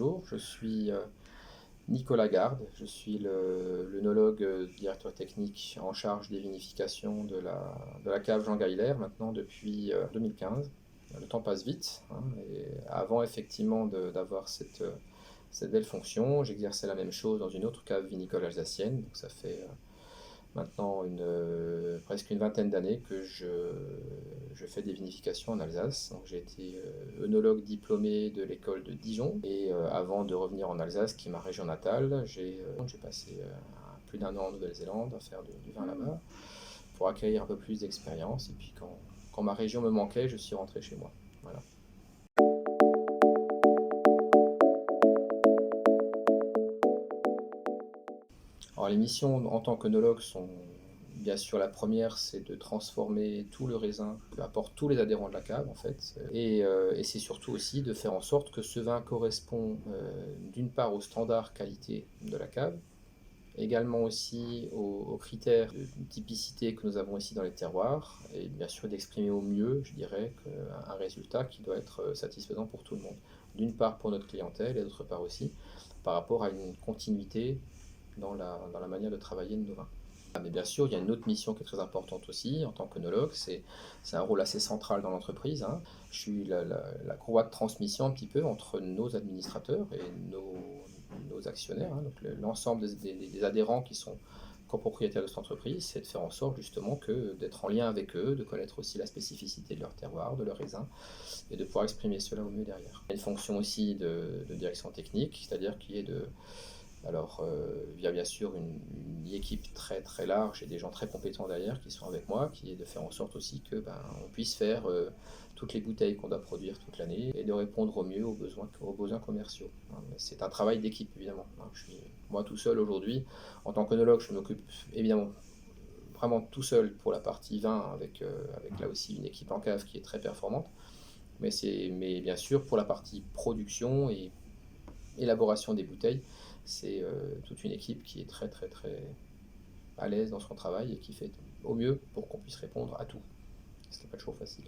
bonjour. Je suis Nicolas Garde, je suis l'œnologue directeur technique en charge des vinifications de la cave Jean Gaillard maintenant depuis 2015. Le temps passe vite, hein, et avant effectivement d'avoir cette belle fonction, j'exerçais la même chose dans une autre cave vinicole alsacienne, donc ça fait maintenant presque une vingtaine d'années que je fais des vinifications en Alsace. Donc, j'ai été œnologue diplômé de l'école de Dijon. Et avant de revenir en Alsace, qui est ma région natale, j'ai passé plus d'un an en Nouvelle-Zélande à faire du vin là-bas pour acquérir un peu plus d'expérience. Et puis quand ma région me manquait, je suis rentré chez moi. Voilà. Alors les missions en tant qu'œnologue sont bien sûr la première, c'est de transformer tout le raisin que apportent tous les adhérents de la cave en fait, et c'est surtout aussi de faire en sorte que ce vin correspond d'une part aux standards qualité de la cave, également aussi aux critères de typicité que nous avons ici dans les terroirs, et bien sûr d'exprimer au mieux, je dirais, un résultat qui doit être satisfaisant pour tout le monde. D'une part pour notre clientèle et d'autre part aussi par rapport à une continuité dans la manière de travailler de nos vins. Mais bien sûr, il y a une autre mission qui est très importante aussi en tant qu'œnologue, c'est un rôle assez central dans l'entreprise, hein. Je suis la courroie de transmission un petit peu entre nos administrateurs et nos actionnaires, hein, donc l'ensemble des adhérents qui sont copropriétaires de cette entreprise, c'est de faire en sorte justement d'être en lien avec eux, de connaître aussi la spécificité de leur terroir, de leur raisin, et de pouvoir exprimer cela au mieux derrière. Il y a une fonction aussi de direction technique, c'est-à-dire qui est alors, il y a bien sûr une équipe très très large et des gens très compétents derrière qui sont avec moi, qui est de faire en sorte aussi que on puisse faire toutes les bouteilles qu'on doit produire toute l'année et de répondre au mieux aux besoins commerciaux. C'est un travail d'équipe évidemment. Je suis moi tout seul aujourd'hui. En tant qu'œnologue, je m'occupe évidemment vraiment tout seul pour la partie vin avec là aussi une équipe en cave qui est très performante. Mais bien sûr pour la partie production et élaboration des bouteilles, c'est toute une équipe qui est très très très à l'aise dans son travail et qui fait au mieux pour qu'on puisse répondre à tout, ce qui n'est pas toujours facile.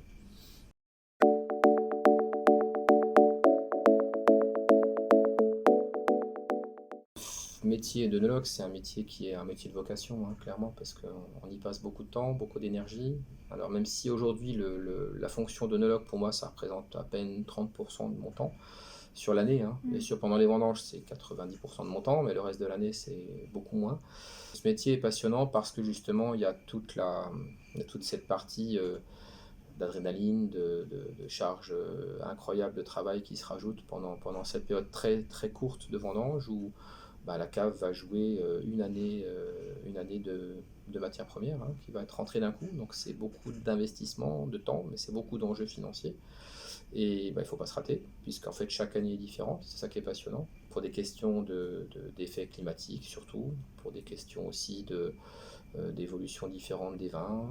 Le métier d'œnologue, c'est un métier qui est un métier de vocation, hein, clairement, parce qu'on y passe beaucoup de temps, beaucoup d'énergie. Alors même si aujourd'hui la fonction d'œnologue, pour moi, ça représente à peine 30% de mon temps sur l'année, hein. Bien sûr, pendant les vendanges, c'est 90% de mon temps, mais le reste de l'année, c'est beaucoup moins. Ce métier est passionnant parce que justement, il y a toute cette partie d'adrénaline, de charge incroyable de travail qui se rajoute pendant cette période très, très courte de vendange où la cave va jouer une année de matières premières, hein, qui va être rentrée d'un coup. Donc c'est beaucoup d'investissement, de temps, mais c'est beaucoup d'enjeux financiers. Et il ne faut pas se rater, puisqu'en fait chaque année est différente, c'est ça qui est passionnant, pour des questions d'effets climatiques surtout, pour des questions aussi d'évolution différente des vins,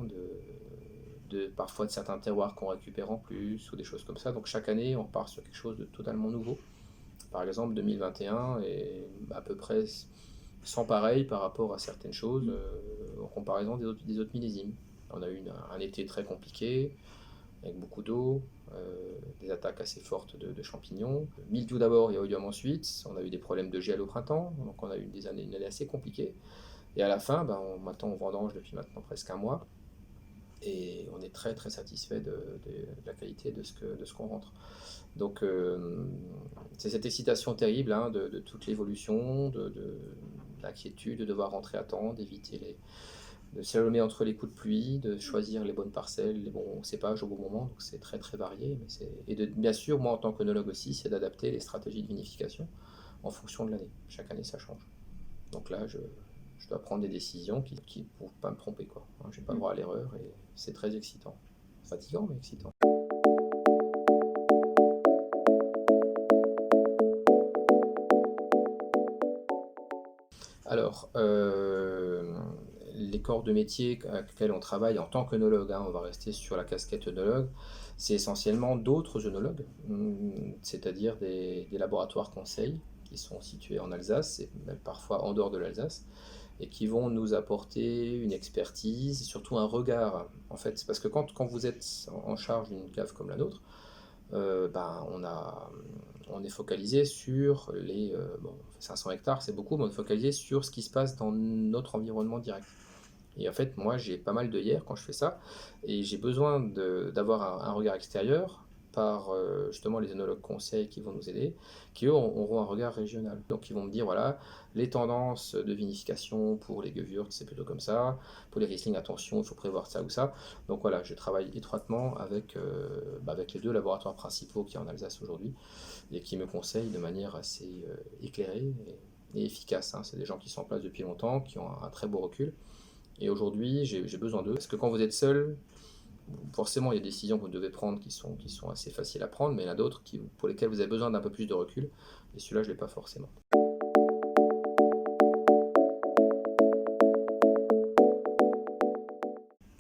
parfois de certains terroirs qu'on récupère en plus, ou des choses comme ça. Donc chaque année on part sur quelque chose de totalement nouveau. Par exemple 2021 est à peu près sans pareil par rapport à certaines choses en comparaison des autres millésimes. On a eu un été très compliqué, avec beaucoup d'eau, des attaques assez fortes de champignons. Mildiou d'abord et oïdium ensuite. On a eu des problèmes de gel au printemps, donc on a eu une année assez compliquée. Et à la fin, maintenant on vendange depuis maintenant presque un mois, et on est très très satisfait de la qualité de ce qu'on rentre. Donc c'est cette excitation terrible, hein, de toute l'évolution, de l'inquiétude de devoir rentrer à temps, de slalomer entre les coups de pluie, de choisir les bonnes parcelles, les bons cépages au bon moment. Donc c'est très très varié. Bien sûr, moi en tant qu'œnologue aussi, c'est d'adapter les stratégies de vinification en fonction de l'année. Chaque année ça change. Donc là, je dois prendre des décisions qui pour ne pas me tromper, quoi. Je n'ai pas le droit à l'erreur et c'est très excitant. Fatigant mais excitant. Alors, les corps de métier avec lesquels on travaille en tant qu'œnologue, hein, on va rester sur la casquette œnologue, c'est essentiellement d'autres œnologues, c'est-à-dire des laboratoires conseils qui sont situés en Alsace et même parfois en dehors de l'Alsace, et qui vont nous apporter une expertise, surtout un regard. En fait, c'est parce que quand vous êtes en charge d'une cave comme la nôtre, on est focalisé sur bon, 500 hectares, c'est beaucoup, mais on est focalisé sur ce qui se passe dans notre environnement direct. Et en fait, moi, j'ai pas mal d'œillères quand je fais ça, et j'ai besoin d'avoir un regard extérieur par justement les œnologues conseils qui vont nous aider, qui eux auront un regard régional. Donc ils vont me dire, voilà, les tendances de vinification pour les Gewürz, c'est plutôt comme ça, pour les Riesling, attention, il faut prévoir ça ou ça. Donc voilà, je travaille étroitement avec les deux laboratoires principaux qu'il y a en Alsace aujourd'hui, et qui me conseillent de manière assez éclairée et efficace, hein. C'est des gens qui sont en place depuis longtemps, qui ont un très beau recul. Et aujourd'hui, j'ai besoin d'eux. Parce que quand vous êtes seul, forcément, il y a des décisions que vous devez prendre qui sont assez faciles à prendre, mais il y en a d'autres pour lesquelles vous avez besoin d'un peu plus de recul. Et celui-là, je ne l'ai pas forcément.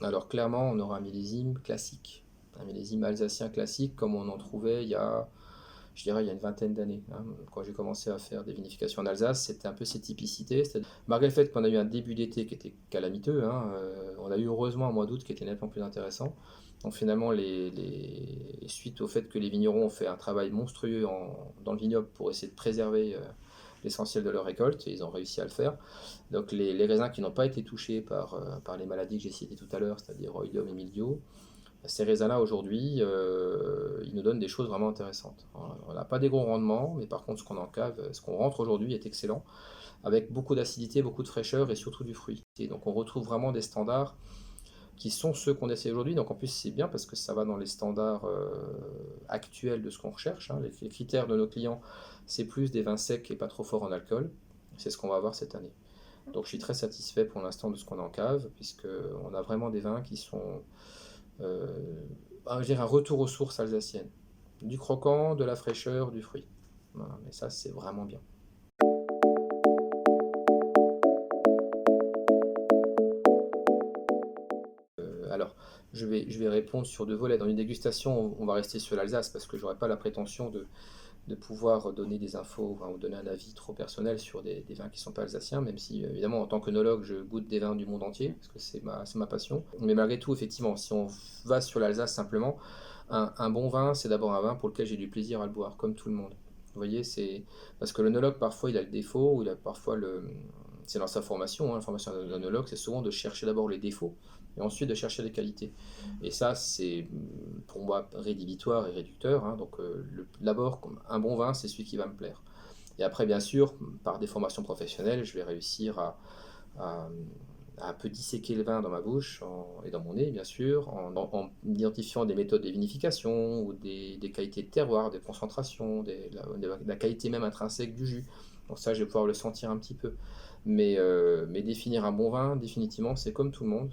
Alors clairement, on aura un millésime classique. Un millésime alsacien classique, comme on en trouvait je dirais, il y a une vingtaine d'années, hein. Quand j'ai commencé à faire des vinifications en Alsace, c'était un peu ces typicités. Malgré le fait qu'on a eu un début d'été qui était calamiteux, hein, on a eu heureusement un mois d'août qui était nettement plus intéressant. Donc finalement, suite au fait que les vignerons ont fait un travail monstrueux dans le vignoble pour essayer de préserver l'essentiel de leur récolte, et ils ont réussi à le faire. Donc les raisins qui n'ont pas été touchés par les maladies que j'ai citées tout à l'heure, c'est-à-dire oïdium et mildiou, ces raisins-là, aujourd'hui, ils nous donnent des choses vraiment intéressantes. On n'a pas des gros rendements, mais par contre, ce qu'on en cave, ce qu'on rentre aujourd'hui est excellent, avec beaucoup d'acidité, beaucoup de fraîcheur et surtout du fruit. Et donc, on retrouve vraiment des standards qui sont ceux qu'on essaie aujourd'hui. Donc, en plus, c'est bien parce que ça va dans les standards actuels de ce qu'on recherche, hein. Les critères de nos clients, c'est plus des vins secs et pas trop forts en alcool. C'est ce qu'on va avoir cette année. Donc, je suis très satisfait pour l'instant de ce qu'on a en cave, puisqu'on a vraiment des vins qui sont euh, je dirais un retour aux sources alsaciennes. Du croquant, de la fraîcheur, du fruit. Voilà, mais ça, c'est vraiment bien. Alors, je vais répondre sur deux volets. Dans une dégustation, on va rester sur l'Alsace parce que j'aurais pas la prétention de pouvoir donner des infos, enfin, ou donner un avis trop personnel sur des vins qui ne sont pas alsaciens, même si évidemment en tant qu'œnologue je goûte des vins du monde entier, parce que c'est ma passion. Mais malgré tout, effectivement, si on va sur l'Alsace simplement, un bon vin, c'est d'abord un vin pour lequel j'ai du plaisir à le boire, comme tout le monde. Vous voyez, c'est parce que l'œnologue, parfois, il a le défaut, ou il a parfois c'est dans sa formation, hein, la formation d'un œnologue, c'est souvent de chercher d'abord les défauts, et ensuite de chercher les qualités. Et ça, c'est pour moi rédhibitoire et réducteur, hein. Donc, d'abord, un bon vin, c'est celui qui va me plaire. Et après, bien sûr, par des formations professionnelles, je vais réussir à- à un peu disséquer le vin dans ma bouche et dans mon nez, bien sûr, en identifiant des méthodes de vinification ou des qualités de terroir, des concentrations, la qualité même intrinsèque du jus. Donc ça, je vais pouvoir le sentir un petit peu. Mais définir un bon vin, définitivement, c'est comme tout le monde.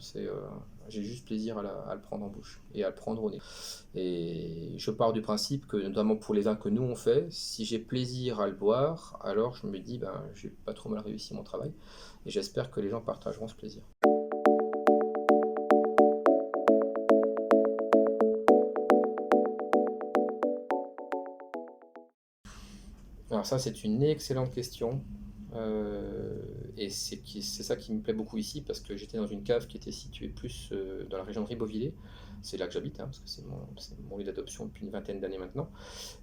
J'ai juste plaisir à le prendre en bouche et à le prendre au nez. Et je pars du principe que, notamment pour les vins que nous on fait, si j'ai plaisir à le boire, alors je me dis, ben, j'ai pas trop mal réussi mon travail. Et j'espère que les gens partageront ce plaisir. Alors ça, c'est une excellente question. Et c'est ça qui me plaît beaucoup ici, parce que j'étais dans une cave qui était située plus dans la région de Ribeauvillé. C'est là que j'habite, hein, parce que c'est mon lieu d'adoption depuis une vingtaine d'années maintenant.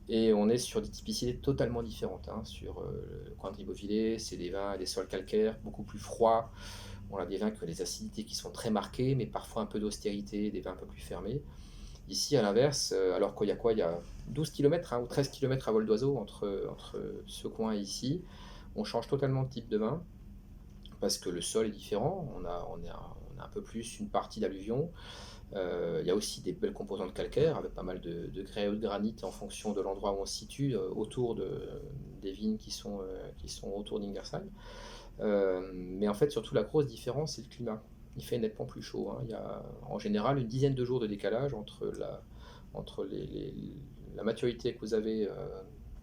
Et on est sur des typicités totalement différentes, hein. Sur le coin de Ribeauvillé, c'est des vins et des sols calcaires beaucoup plus froids. On a des vins qui ont des acidités qui sont très marquées, mais parfois un peu d'austérité, des vins un peu plus fermés. Ici, à l'inverse, alors qu'il y a quoi? Il y a 12 km, hein, ou 13 km à vol d'oiseau entre ce coin et ici. On change totalement de type de vin parce que le sol est différent. On a un peu plus une partie d'alluvion. Il y a aussi des belles composantes calcaires avec pas mal de grès ou de granit en fonction de l'endroit où on se situe autour des vignes qui sont autour d'Ingersheim. Mais en fait, surtout la grosse différence, c'est le climat. Il fait nettement plus chaud, hein. Il y a en général une dizaine de jours de décalage entre la maturité que vous avez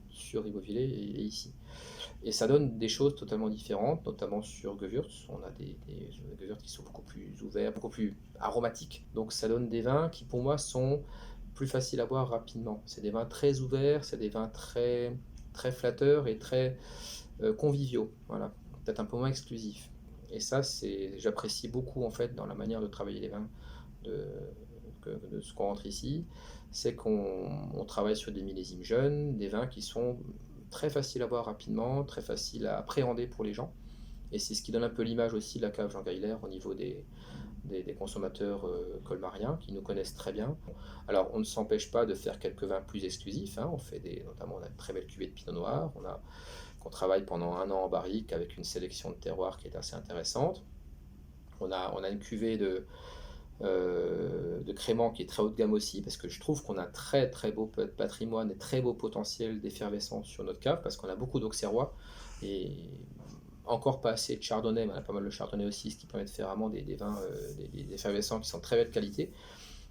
sur Ribeauvillé et ici. Et ça donne des choses totalement différentes, notamment sur Gewürz. On a des Gewürz qui sont beaucoup plus ouverts, beaucoup plus aromatiques. Donc ça donne des vins qui pour moi sont plus faciles à boire rapidement. C'est des vins très ouverts, c'est des vins très, très flatteurs et très conviviaux. Voilà, peut-être un peu moins exclusifs. Et ça, j'apprécie beaucoup en fait dans la manière de travailler les vins, de, de ce qu'on rentre ici, c'est qu'on travaille sur des millésimes jeunes, des vins qui sont très faciles à boire rapidement, très faciles à appréhender pour les gens. Et c'est ce qui donne un peu l'image aussi de la cave Jean Gaillard au niveau des consommateurs colmariens qui nous connaissent très bien. Alors, on ne s'empêche pas de faire quelques vins plus exclusifs, hein. On fait notamment, on a une très belle cuvée de Pinot Noir, qu'on travaille pendant un an en barrique avec une sélection de terroirs qui est assez intéressante. On a une cuvée de crémant qui est très haut de gamme aussi, parce que je trouve qu'on a très très beau patrimoine et très beau potentiel d'effervescence sur notre cave, parce qu'on a beaucoup d'auxerrois et encore pas assez de chardonnay, mais on a pas mal de chardonnay aussi, ce qui permet de faire vraiment des vins, des effervescents qui sont de très belle qualité.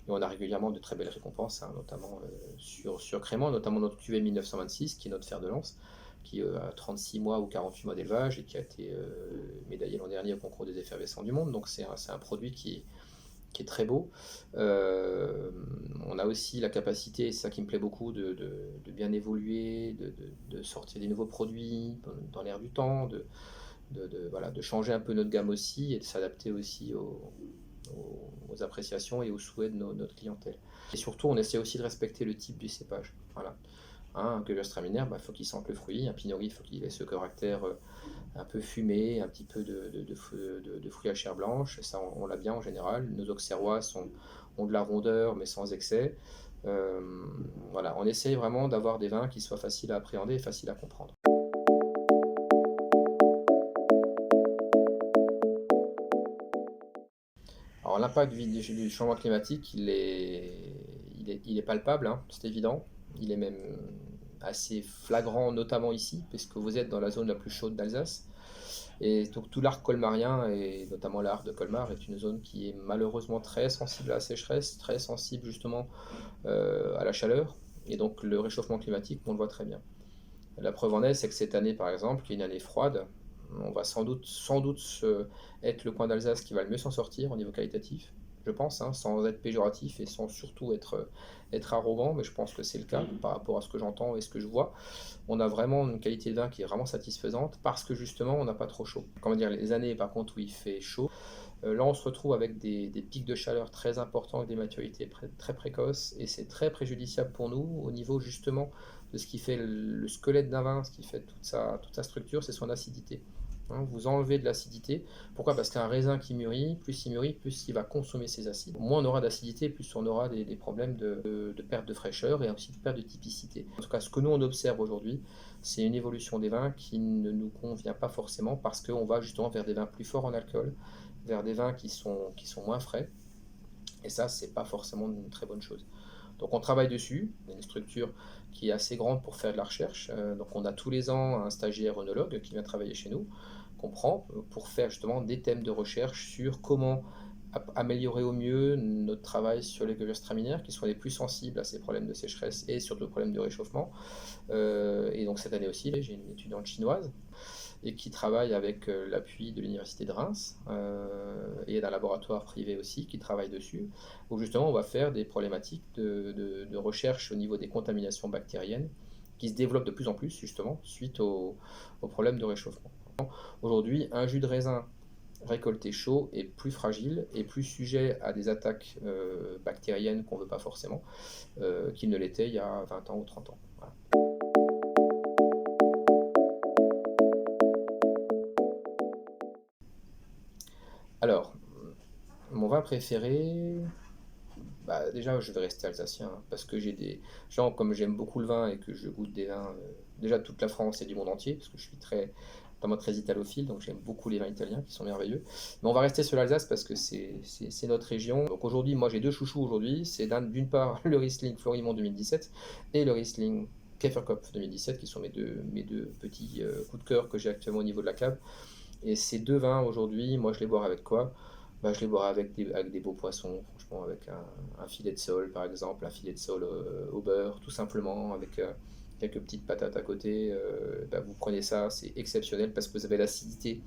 Et on a régulièrement de très belles récompenses, hein, notamment sur crémant, notamment notre cuvée 1926, qui est notre fer de lance, qui a 36 mois ou 48 mois d'élevage et qui a été médaillé l'an dernier au concours des effervescents du monde. Donc c'est un produit qui est très beau. On a aussi la capacité, et c'est ça qui me plaît beaucoup, de bien évoluer, de sortir des nouveaux produits dans l'air du temps, voilà, de changer un peu notre gamme aussi et de s'adapter aussi aux appréciations et aux souhaits de notre clientèle. Et surtout, on essaie aussi de respecter le type du cépage. Voilà. Hein, un Gewürztraminer, il faut qu'il sente le fruit. Un Pinot Gris, il faut qu'il ait ce caractère un peu fumé, un petit peu de fruits à chair blanche. Ça, on l'a bien en général. Nos auxerrois ont de la rondeur, mais sans excès. Euh, voilà, on essaye vraiment d'avoir des vins qui soient faciles à appréhender et faciles à comprendre. Alors l'impact du changement climatique, il est palpable, hein, c'est évident. Il est même assez flagrant, notamment ici, puisque vous êtes dans la zone la plus chaude d'Alsace. Et donc tout l'arc colmarien, et notamment l'arc de Colmar, est une zone qui est malheureusement très sensible à la sécheresse, très sensible justement à la chaleur. Et donc le réchauffement climatique, on le voit très bien. La preuve en est, c'est que cette année, par exemple, qui est une année froide, on va sans doute être le coin d'Alsace qui va le mieux s'en sortir au niveau qualitatif, je pense, hein, sans être péjoratif et sans surtout être arrogant, mais je pense que c'est le cas par rapport à ce que j'entends et ce que je vois. On a vraiment une qualité de vin qui est vraiment satisfaisante parce que justement on n'a pas trop chaud. Comment dire, les années par contre où il fait chaud, là on se retrouve avec des pics de chaleur très importants, avec des maturités très précoces, et c'est très préjudiciable pour nous au niveau justement de ce qui fait le squelette d'un vin, ce qui fait toute sa structure, c'est son acidité. Hein, vous enlevez de l'acidité. Pourquoi? Parce qu'un raisin qui mûrit, plus il va consommer ses acides. Moins on aura d'acidité, plus on aura des problèmes de perte de fraîcheur et aussi de perte de typicité. En tout cas, ce que nous on observe aujourd'hui, c'est une évolution des vins qui ne nous convient pas forcément parce qu'on va justement vers des vins plus forts en alcool, vers des vins qui sont moins frais. Et ça, c'est pas forcément une très bonne chose. Donc on travaille dessus, on a une structure qui est assez grande pour faire de la recherche. Donc on a tous les ans un stagiaire œnologue qui vient travailler chez nous, qu'on prend pour faire justement des thèmes de recherche sur comment améliorer au mieux notre travail sur les Gewürztraminer qui sont les plus sensibles à ces problèmes de sécheresse et surtout aux problèmes de réchauffement. Et donc cette année aussi, j'ai une étudiante chinoise et qui travaille avec l'appui de l'Université de Reims et d'un laboratoire privé aussi qui travaille dessus, où justement on va faire des problématiques de recherche au niveau des contaminations bactériennes qui se développent de plus en plus justement suite aux problèmes de réchauffement. Aujourd'hui, un jus de raisin récolté chaud est plus fragile et plus sujet à des attaques bactériennes qu'on ne veut pas forcément qu'il ne l'était il y a 20 ans ou 30 ans. Voilà. Alors, mon vin préféré, bah, déjà je vais rester alsacien hein, parce que j'ai des gens comme j'aime beaucoup le vin et que je goûte des vins déjà de toute la France et du monde entier parce que je suis notamment très italophile donc j'aime beaucoup les vins italiens qui sont merveilleux. Mais on va rester sur l'Alsace parce que c'est notre région. Donc aujourd'hui, moi j'ai deux chouchous aujourd'hui, c'est d'une part le Riesling Florimond 2017 et le Riesling Käferkopf 2017 qui sont mes deux petits coups de cœur que j'ai actuellement au niveau de la cave. Et ces deux vins aujourd'hui, moi je les boirai avec quoi? Bah, je les boirai avec des beaux poissons, franchement, avec un filet de sole par exemple, un filet de sole au beurre, tout simplement, avec quelques petites patates à côté. Bah, vous prenez ça, c'est exceptionnel parce que vous avez l'acidité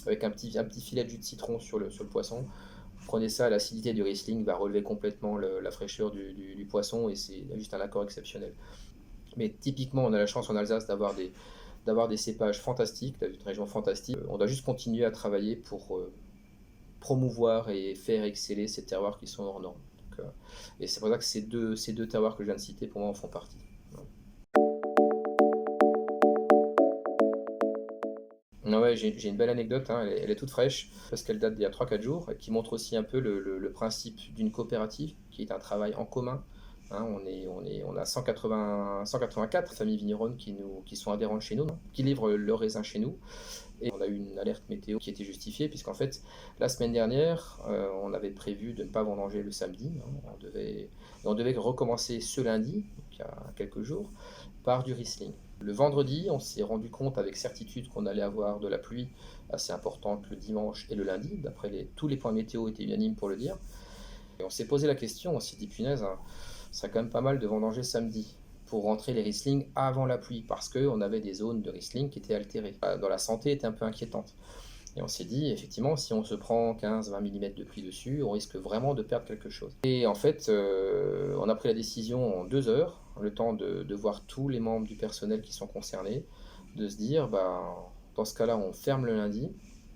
avec un petit filet de jus de citron sur le poisson. Vous prenez ça, l'acidité du Riesling va relever complètement la fraîcheur du poisson et c'est juste un accord exceptionnel. Mais typiquement, on a la chance en Alsace d'avoir des cépages fantastiques, une région fantastique. On doit juste continuer à travailler pour promouvoir et faire exceller ces terroirs qui sont hors normes. Et c'est pour ça que ces deux terroirs que je viens de citer, pour moi, en font partie. Ah ouais, j'ai une belle anecdote, hein, elle est toute fraîche, parce qu'elle date d'il y a 3 4 jours, et qui montre aussi un peu le principe d'une coopérative, qui est un travail en commun. Hein, on a 184 familles vigneronnes qui sont adhérentes chez nous, qui livrent leurs raisins chez nous. Et on a eu une alerte météo qui était justifiée, puisqu'en fait, la semaine dernière, on avait prévu de ne pas vendanger le samedi. Hein, on devait recommencer ce lundi, donc il y a quelques jours, par du Riesling. Le vendredi, on s'est rendu compte avec certitude qu'on allait avoir de la pluie assez importante le dimanche et le lundi, d'après tous les points météo étaient unanimes pour le dire. Et on s'est posé la question, on s'est dit punaise, hein, ça serait quand même pas mal de vendanger samedi pour rentrer les Riesling avant la pluie, parce qu'on avait des zones de Riesling qui étaient altérées. Dans la santé était un peu inquiétante. Et on s'est dit, effectivement, si on se prend 15-20 mm de pluie dessus, on risque vraiment de perdre quelque chose. Et en fait, on a pris la décision en 2 heures, le temps de voir tous les membres du personnel qui sont concernés, de se dire, bah, dans ce cas-là, on ferme le lundi,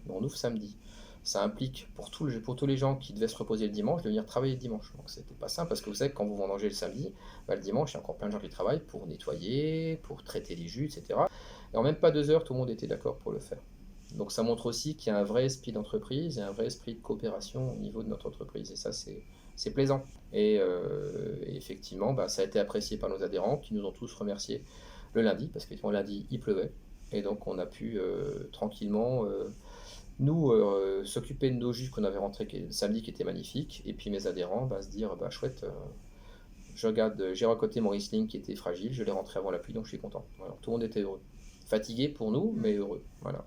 mais on ouvre samedi. Ça implique pour tous les gens qui devaient se reposer le dimanche de venir travailler le dimanche. Donc c'était pas simple parce que vous savez que quand vous vendangez le samedi, bah, le dimanche, il y a encore plein de gens qui travaillent pour nettoyer, pour traiter les jus, etc. Et en même pas 2 heures, tout le monde était d'accord pour le faire. Donc ça montre aussi qu'il y a un vrai esprit d'entreprise et un vrai esprit de coopération au niveau de notre entreprise. Et ça, c'est plaisant. Et effectivement, bah, ça a été apprécié par nos adhérents qui nous ont tous remerciés le lundi, parce que lundi, il pleuvait. Et donc on a pu tranquillement, nous, s'occuper de nos jus qu'on avait rentrés samedi qui étaient magnifiques. Et puis mes adhérents bah, se dire, bah chouette, j'ai recoté mon Riesling qui était fragile, je l'ai rentré avant la pluie, donc je suis content. Voilà, tout le monde était heureux. Fatigué pour nous, mais heureux. Voilà.